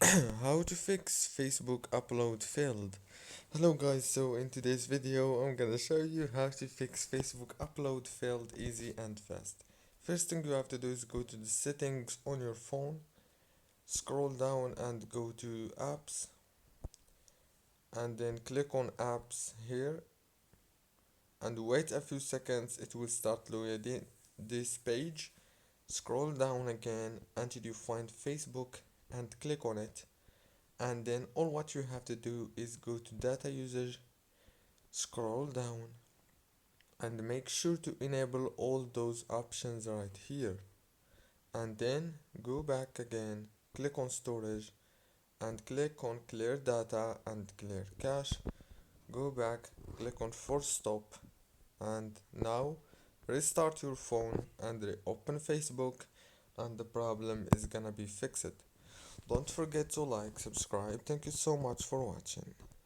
How to fix Facebook upload failed. Hello guys, so in today's video I'm gonna show you how to fix Facebook upload failed easy and fast. First thing you have to do is go to the settings on your phone, scroll down and go to apps, and then click on apps here and wait a few seconds. It will start loading this page. Scroll down again until you find Facebook and click on it, and then all what you have to do is go to data usage, scroll down and make sure to enable all those options right here, and then go back again, click on storage and click on clear data and clear cache. Go back, click on force stop, and now restart your phone and reopen Facebook, and the problem is gonna be fixed. Don't forget to like, subscribe. Thank you so much for watching.